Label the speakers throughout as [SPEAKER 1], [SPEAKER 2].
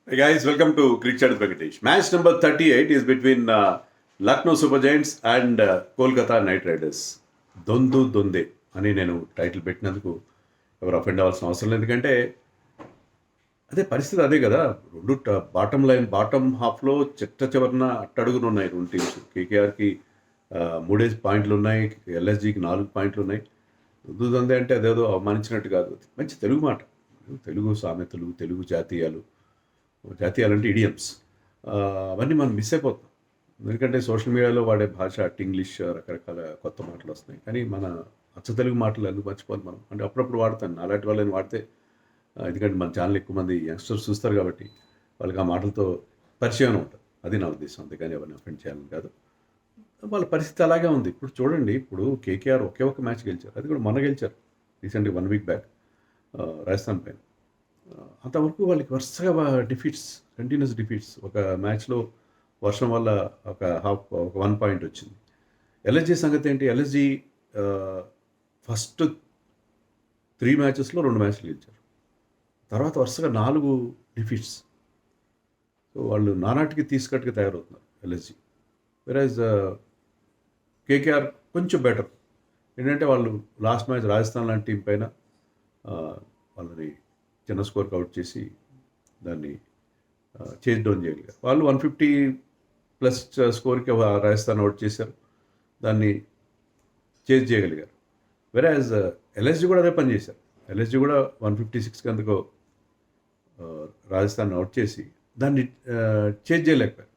[SPEAKER 1] Hey guys, welcome to Cricket Chat with Venkatesh. Match number 38 is between Lucknow Super Giants and Kolkata Knight Riders. దొందు దొందే అని నేను title పెట్టినందుకు ఎవరు offend అవ్వాల్సిన అవసరం లేదు. ఎందుకంటే అదే పరిస్థితి అదే కదా. రెండు బాటమ్ హాఫ్లో చివరన అట్టడుగున ఉన్నాయి రెండు టీమ్స్. కేకేఆర్కి 3 పాయింట్లు ఉన్నాయి, ఎల్ఎస్జికి 4 పాయింట్లు ఉన్నాయి. దొందు దొందే అంటే అదేదో అవమానించినట్టు కాదు. మంచి తెలుగు మాట, తెలుగు సామెతలు, తెలుగు జాతీయాలంటే ఇడియమ్స్, అవన్నీ మనం మిస్ అయిపోతాం. ఎందుకంటే సోషల్ మీడియాలో వాడే భాష ఇంగ్లీష్, రకరకాల కొత్త మాటలు వస్తున్నాయి. కానీ మన అచ్చ తెలుగు మాటలు ఎందుకు మర్చిపోవాలి మనం? అంటే అప్పుడప్పుడు వాడతాను, అలాంటి వాళ్ళని వాడితే. ఎందుకంటే మన ఛానల్ ఎక్కువ మంది యంగ్స్టర్స్ చూస్తారు కాబట్టి వాళ్ళకి ఆ మాటలతో పరిచయం ఉంటుంది. అది నా ఉద్దేశం. అంతేగాని ఎవరిని అఫెండ్ చేయాలని కాదు. వాళ్ళ పరిస్థితి అలాగే ఉంది. ఇప్పుడు చూడండి, ఇప్పుడు కేకేఆర్ ఒకే ఒక మ్యాచ్ గెలిచారు, అది కూడా మొన్న గెలిచారు రీసెంట్గా 1 వీక్ బ్యాక్ రాజస్థాన్ పైన. అంతవరకు వాళ్ళకి వరుసగా డిఫీట్స్, కంటిన్యూస్ డిఫీట్స్. ఒక మ్యాచ్లో వర్షం వల్ల ఒక 1 పాయింట్ వచ్చింది. ఎల్ఎస్జీ సంగతి ఏంటి? ఎల్ఎస్జీ ఫస్ట్ 3 మ్యాచెస్లో 2 మ్యాచ్లు గెలిచారు. తర్వాత వరుసగా 4 డిఫీట్స్. సో వాళ్ళు నానాటికి తీసుకట్టుగా తయారవుతున్నారు ఎల్ఎస్జీ. వెరాజ్ కేకేఆర్ కొంచెం బెటర్. ఏంటంటే వాళ్ళు లాస్ట్ మ్యాచ్ రాజస్థాన్ లాంటి టీం పైన వాళ్ళని చిన్న స్కోర్కి అవుట్ చేసి దాన్ని చేజ్ డౌన్ చేయగలిగారు. వాళ్ళు 150+ స్కోర్కి రాజస్థాన్ అవుట్ చేశారు, దాన్ని చేజ్ చేయగలిగారు. వెరాజ్ ఎల్ఎస్జీ కూడా అదే పని చేశారు. ఎల్ఎస్జీ కూడా 156కి అందుకో రాజస్థాన్ అవుట్ చేసి దాన్ని చేజ్ చేయలేకపోయారు.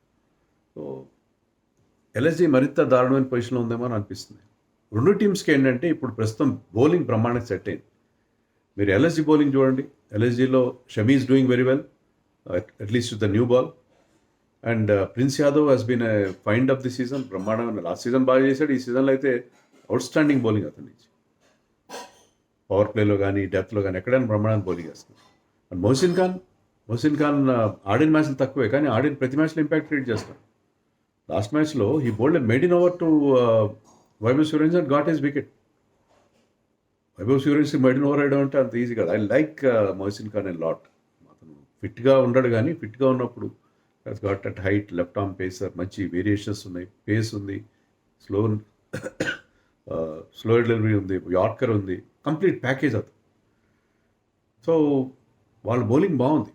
[SPEAKER 1] సో ఎల్ఎస్జీ మరింత దారుణమైన పొజిషన్లో ఉందేమో అని అనిపిస్తుంది. రెండు టీమ్స్కి ఏంటంటే ఇప్పుడు ప్రస్తుతం బౌలింగ్ బ్రహ్మాండంగా సెట్ అయింది. మీరు ఎల్ఎస్జీ బౌలింగ్ చూడండి. ఎల్ఎస్జీలో Shami is doing very well, at least with the new ball. And Prince Yadav he's been a find of the season. బ్రహ్మాండంగా లాస్ట్ సీజన్ బాగా చేశాడు, ఈ సీజన్లో అయితే అవుట్ స్టాండింగ్ బౌలింగ్ అతని నుంచి. పవర్ ప్లేలో కానీ డెప్త్లో కానీ ఎక్కడైనా బ్రహ్మాండంగా బౌలింగ్ వేస్తున్నాడు. అండ్ మొహసిన్ ఖాన్ ఆడిన మ్యాచ్లు తక్కువే, కానీ ఆడిన ప్రతి మ్యాచ్లో ఇంపాక్ట్ క్రియేట్ చేస్తాడు. లాస్ట్ మ్యాచ్లో he bowled a maiden over to Vaibhav Suryavanshi and got his wicket. Vaibhav Suryavanshi maiden over వేయడం అంటే అంత ఈజీ కాదు. I like Mohsin Khan a lot. అతను ఫిట్గా ఉండడు, కానీ ఫిట్గా ఉన్నప్పుడు has got at height, left arm pacer, మంచి వేరియేషన్స్ ఉన్నాయి, పేస్ ఉంది, స్లో డెలివరీ ఉంది, యార్కర్ ఉంది, కంప్లీట్ ప్యాకేజ్ అతను. సో వాళ్ళ బౌలింగ్ బాగుంది,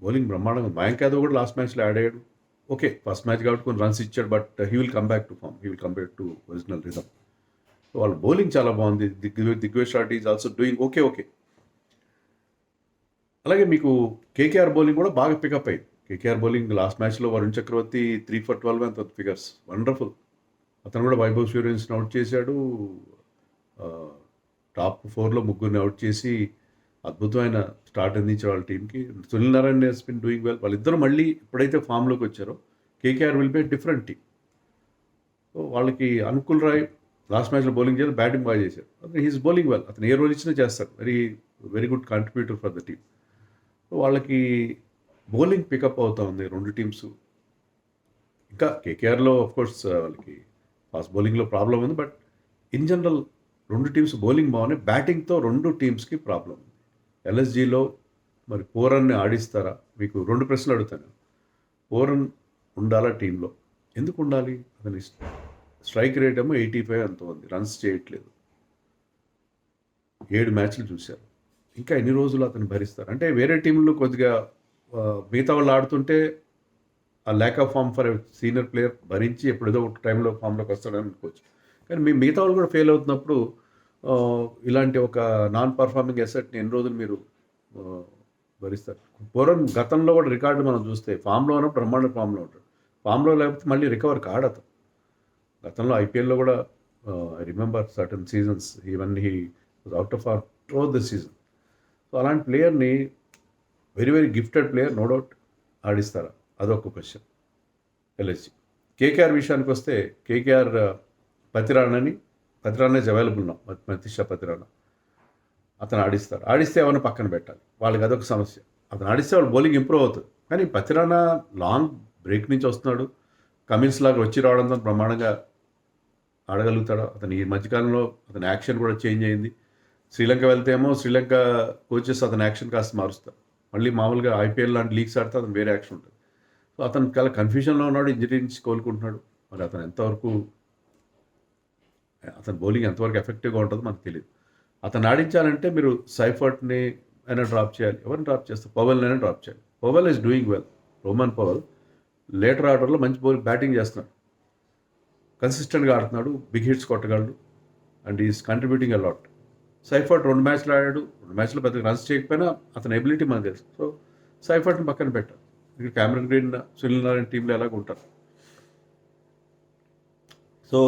[SPEAKER 1] బౌలింగ్ బ్రహ్మాండంగా ఉంది. మయాంక్ యాదవ్ కూడా లాస్ట్ మ్యాచ్లో యాడ్ అయ్యాడు. ఓకే, ఫస్ట్ మ్యాచ్ కాబట్టి కొన్ని రన్స్ ఇచ్చాడు, but he will come back to form, he will come back to original rhythm. వాళ్ళ బౌలింగ్ చాలా బాగుంది. Digvijay shot is also doing okay. అలాగే మీకు కేకేఆర్ బౌలింగ్ కూడా బాగా పికప్ అయ్యింది. కేకేఆర్ బౌలింగ్ లాస్ట్ మ్యాచ్లో వరుణ్ చక్రవర్తి 3 for 12 అంత ఫిగర్స్, వండర్ఫుల్. అతను కూడా వైభవ్ సూర్యవంశీని అవుట్ చేశాడు. టాప్ 4లో ముగ్గురిని అవుట్ చేసి అద్భుతమైన స్టార్ట్ అందించే వాళ్ళ టీంకి. Sunil Narine he's been doing well. వాళ్ళిద్దరూ మళ్ళీ ఎప్పుడైతే ఫామ్లోకి వచ్చారో KKR will be different team. So వాళ్ళకి అనుకుల్ రాయ్ లాస్ట్ మ్యాచ్లో బౌలింగ్ చేయాలి, బ్యాటింగ్ బాగా చేశారు. అతను హీస్ బౌలింగ్ వెల్, అతను ఏ రోల్ ఇచ్చినా చేస్తాడు. Very good contributor for the team. వాళ్ళకి బౌలింగ్ పికప్ అవుతూ ఉంది రెండు టీమ్స్. ఇంకా కేకేఆర్లో ఆఫ్కోర్స్ వాళ్ళకి ఫాస్ట్ బౌలింగ్లో ప్రాబ్లం ఉంది, బట్ ఇన్ జనరల్ రెండు టీమ్స్ బౌలింగ్ బాగున్నాయి. బ్యాటింగ్తో రెండు టీమ్స్కి ప్రాబ్లం ఉంది. ఎల్ఎస్జీలో మరి పూరన్ని ఆడిస్తారా? మీకు 2 ప్రశ్నలు అడుగుతాను. పూరన్ ఉండాలా టీంలో? ఎందుకు ఉండాలి? అతని స్ట్రైక్ రేట్ ఏమో 85 అంత ఉంది, రన్స్ చేయట్లేదు, 7 మ్యాచ్లు చూశారు. ఇంకా ఎన్ని రోజులు అతను భరిస్తారు? అంటే వేరే టీంలో కొద్దిగా మిగతా వాళ్ళు ఆడుతుంటే ఆ lack of form for senior player భరించి ఎప్పుడేదో ఒక టైంలో ఫామ్లోకి వస్తాడని అనుకోవచ్చు. కానీ మిగతా వాళ్ళు కూడా ఫెయిల్ అవుతున్నప్పుడు ఇలాంటి ఒక నాన్ పర్ఫార్మింగ్ ఎసెట్ని ఎన్ని రోజులు మీరు భరిస్తారు? పూర్వం గతంలో కూడా రికార్డు మనం చూస్తే ఫామ్లో ఉన్నప్పుడు బ్రహ్మాండ ఫామ్లో ఉంటాడు, ఫామ్లో లేకపోతే మళ్ళీ రికవర్ కాడతాం. గతంలో ఐపీఎల్లో కూడా I remember certain seasons even he was out of or through the season. So అలాంటి ప్లేయర్ని, very gifted player no doubt, ఆడిస్తారా? అదొక క్వశ్చన్. ఎల్ఎస్జీ కేకేఆర్ విషయానికి వస్తే కేకేఆర్ పతిరానా ఇస్ అవైలబుల్ నా, మతీషా పతిరానా. అతను ఆడిస్తే ఏమైనా పక్కన పెట్టాలి, వాళ్ళకి అదొక సమస్య. అతను ఆడిస్తే వాళ్ళు బౌలింగ్ ఇంప్రూవ్ అవుతుంది. కానీ పతిరానా లాంగ్ బ్రేక్ నుంచి వస్తున్నాడు, కమిన్స్ లాగా వచ్చి రావడంతో బ్రహ్మాండంగా ఆడగలుగుతాడు. అతను ఈ మధ్యకాలంలో అతని యాక్షన్ కూడా చేంజ్ అయింది. శ్రీలంక వెళ్తే ఏమో శ్రీలంక కోచెస్ అతని యాక్షన్ కాస్త మారుస్తారు. మళ్ళీ మామూలుగా ఐపీఎల్ లాంటి లీగ్స్ ఆడితే అతను వేరే యాక్షన్ ఉంటుంది. సో అతను చాలా కన్ఫ్యూజన్లో ఉన్నాడు, ఇంజరీ నుంచి కోలుకుంటున్నాడు. మరి అతను ఎంతవరకు అతని బౌలింగ్ ఎంతవరకు ఎఫెక్టివ్గా ఉంటుందో మనకు తెలియదు. అతను ఆడించాలంటే మీరు సైఫర్ట్ని అయినా డ్రాప్ చేయాలి. ఎవరిని డ్రాప్ చేస్తారు? పవెల్నైనా డ్రాప్ చేయాలి. Powell is doing well. Rovman Powell later ఆర్డర్లో మంచి బ్యాటింగ్ చేస్తున్నాడు, కన్సిస్టెంట్గా ఆడుతున్నాడు, బిగ్ హిట్స్ కొట్టగలడు and is contributing a lot. Seifert 2 మ్యాచ్లు ఆడాడు, 2 మ్యాచ్లో పెద్దగా రన్స్ చేయకపోయినా అతని ఎబిలిటీ మనకు తెలుసు. సో సైఫర్ట్ని పక్కన పెట్టారు. ఇక్కడ క్యామరన్ గ్రీన్, సునీల్ నారాయణ టీంలో ఎలాగ ఉంటారు. సో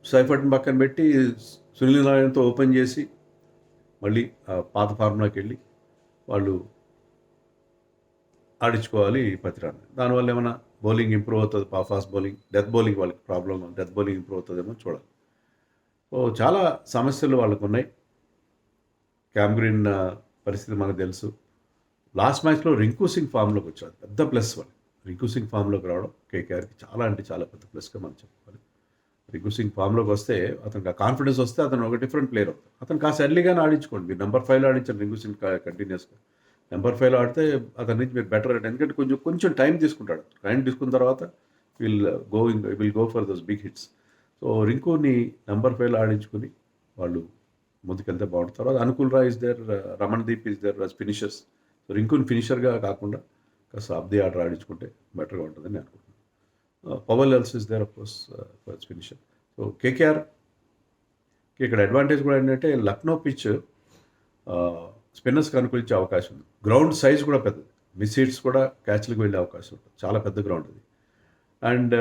[SPEAKER 1] సైఫర్ట్ని పక్కన పెట్టి సునీల్ నారాయణతో ఓపెన్ చేసి మళ్ళీ పాత ఫార్ములాకి వెళ్ళి వాళ్ళు ఆడించుకోవాలి పతిరాన్ని. దానివల్ల ఏమైనా బౌలింగ్ ఇంప్రూవ్ అవుతుంది, ఫాస్ట్ బౌలింగ్, డెత్ బౌలింగ్ వాళ్ళకి ప్రాబ్లం, డెత్ బౌలింగ్ ఇంప్రూవ్ అవుతుందేమో చూడాలి. సో చాలా సమస్యలు వాళ్ళకు ఉన్నాయి. క్యామ్గ్రీన్ పరిస్థితి మనకు తెలుసు. లాస్ట్ మ్యాచ్లో రింకు సింగ్ ఫామ్లోకి వచ్చాడు, పెద్ద ప్లస్ వాళ్ళు. రింకు సింగ్ ఫామ్లోకి రావడం కేకేఆర్కి చాలా అంటే చాలా పెద్ద ప్లస్గా మనం చెప్పుకోవాలి. రింకు సింగ్ ఫామ్లోకి వస్తే అతనికి కాన్ఫిడెన్స్ వస్తే అతను ఒక డిఫరెంట్ ప్లేయర్ అవుతాడు. అతను కాస్త ఎర్లీగానే ఆడించుకోండి. మీరు నెంబర్ 5లో ఆడించారు రింకు సింగ్ కంటిన్యూస్గా. నెంబర్ 5లో ఆడితే అతని నుంచి మీరు బెటర్ రేట్, ఎందుకంటే కొంచెం టైం తీసుకుంటాడు. టైం తీసుకున్న తర్వాత will go for those big hits. So రింకుని నెంబర్ 5లో ఆడించుకుని వాళ్ళు ముందుకెళ్తే బాగుంటుంది. తర్వాత Anukul Roy is there, Ramandeep is there as finishers. So రింకుని ఫినిషర్గా కాకుండా కాస్త ఆఫ్ ది ఆర్డర్ ఆడించుకుంటే బెటర్గా ఉంటుందని నేను అనుకుంటున్నాను. Powell else is there of course finisher. So కేకేఆర్కి ఇక్కడ అడ్వాంటేజ్ కూడా ఏంటంటే లక్నో పిచ్ స్పిన్నర్స్కి అనుకూలించే అవకాశం ఉంది. గ్రౌండ్ సైజ్ కూడా పెద్దది, మిస్ హిట్స్ కూడా క్యాచ్లకు వెళ్ళే అవకాశం ఉంటుంది. చాలా పెద్ద గ్రౌండ్ అది. అండ్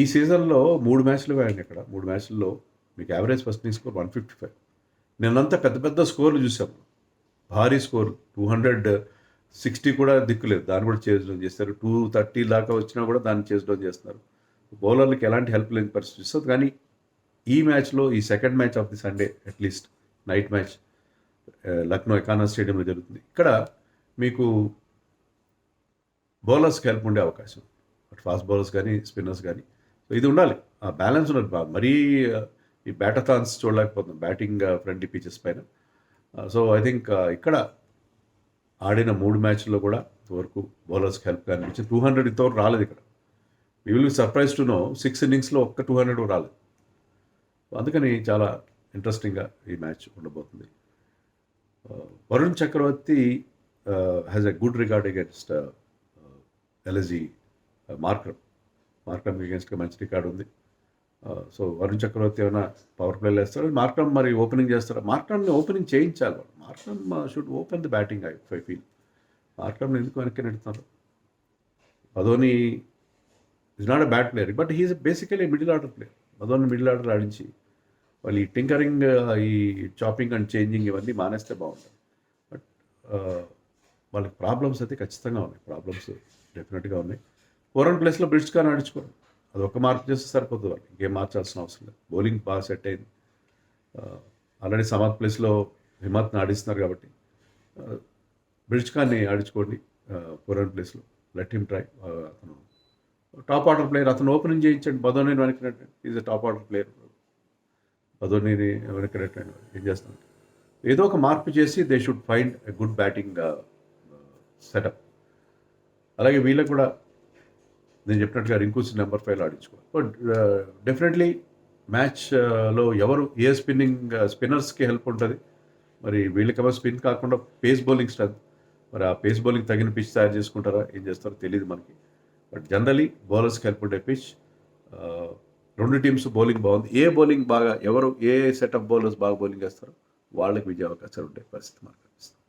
[SPEAKER 1] ఈ సీజన్లో 3 మ్యాచ్లు ఆడిన ఇక్కడ 3 మ్యాచ్ల్లో మీకు యావరేజ్ ఫస్ట్ ఇన్నింగ్స్ స్కోర్ 155. నిన్నంతా పెద్ద పెద్ద స్కోర్లు చూసాం, భారీ స్కోర్ 260 కూడా దిక్కులేదు, దాన్ని కూడా చేజ్ డౌన్ చేస్తారు. 230 దాకా వచ్చినా కూడా దాన్ని చేజ్ డౌన్ చేస్తున్నారు. బౌలర్లకు ఎలాంటి హెల్ప్ లేని పరిస్థితి ఇస్తుంది. కానీ ఈ మ్యాచ్లో, ఈ second match of the Sunday, at least night match Lucknow Ekana స్టేడియంలో జరుగుతుంది. ఇక్కడ మీకు బౌలర్స్కి హెల్ప్ ఉండే అవకాశం, అటు ఫాస్ట్ బౌలర్స్ కానీ స్పిన్నర్స్ కానీ. సో ఇది ఉండాలి, ఆ బ్యాలెన్స్ ఉన్నది. మరీ ఈ బ్యాటథాన్స్ చూడలేకపోతున్నాం బ్యాటింగ్ ఫ్రెండ్లీ పిచెస్ పైన. సో ఐ థింక్ ఇక్కడ ఆడిన 3 మ్యాచ్ల్లో కూడా ఇంతవరకు బౌలర్స్కి హెల్ప్ కనిపించింది. 200 ఇంతవరకు రాలేదు ఇక్కడ. We will be surprise to know 6 ఇన్నింగ్స్లో ఒక్క 200 రాలేదు. అందుకని చాలా ఇంట్రెస్టింగ్గా ఈ మ్యాచ్ ఉండబోతుంది. Varun Chakravarthy has a good record against LSG Markram అగేన్స్ట్గా మంచి రికార్డు ఉంది. సో వరుణ్ చక్రవర్తి ఏమైనా పవర్ ప్లేలు వేస్తారు, మార్క్రమ్ మరి ఓపెనింగ్ చేస్తారు. మార్క్రమ్ని ఓపెనింగ్ చేయించాలి వాళ్ళు. Markram should open the batting I feel. మార్క్రమ్ని ఎందుకు వెనక్కి నెడుతున్నారు? అదోని is not a bad player, but he's basically middle order player. అదోని మిడిల్ ఆర్డర్ ఆడించి వాళ్ళు ఈ టింకరింగ్, ఈ చాపింగ్ అండ్ చేంజింగ్ ఇవన్నీ మానేస్తే బాగుంటుంది. బట్ వాళ్ళకి ప్రాబ్లమ్స్ అయితే ఖచ్చితంగా ఉన్నాయి, ప్రాబ్లమ్స్ డెఫినెట్గా ఉన్నాయి. 4 ప్లేస్లో బ్రిడ్జ్ ఖాన్ ఆడించుకోరు, అది ఒక్క మార్క్ చేస్తే సరిపోతుంది వాళ్ళు, ఇంకేం మార్చాల్సిన అవసరం లేదు. బౌలింగ్ బాగా సెట్ అయింది. ఆల్రెడీ సమాత్ ప్లేస్లో హిమత్ని ఆడిస్తున్నారు కాబట్టి బ్రిడ్జ్ ఖాన్ని ఆడించుకోండి 4 ప్లేస్లో. Let him try. అతను టాప్ ఆర్డర్ ప్లేయర్, అతను ఓపెనింగ్ చేయించండి. బదోని వెనక్కినట్టు is a top order player. బదోనిని వెనక్కినట్టు ఏం చేస్తున్నారు? ఏదో ఒక మార్పు చేసి they should find a good batting setup. అలాగే వీళ్ళకి కూడా నేను చెప్పినట్టుగా రింకూస్ నెంబర్ 5లో ఆడించుకోవాలి. బట్ డెఫినెట్లీ మ్యాచ్లో ఎవరు ఏ స్పిన్నర్స్కి హెల్ప్ ఉంటుంది. మరి వీళ్ళకేమో స్పిన్ కాకుండా పేస్ బౌలింగ్ స్ట్రెంత్, మరి ఆ పేస్ బౌలింగ్ తగిన పిచ్ తయారు చేసుకుంటారా, ఏం చేస్తారో తెలియదు మనకి. బట్ జనరలీ బౌలర్స్కి హెల్ప్ ఉండే పిచ్. 2 టీమ్స్ బౌలింగ్ బాగుంది. ఏ బౌలింగ్ బాగా, ఎవరు ఏ సెట్ ఆఫ్ బౌలర్స్ బాగా బౌలింగ్ వేస్తారో వాళ్ళకి విజయ అవకాశాలు ఉండే పరిస్థితి మనకు కనిపిస్తుంది.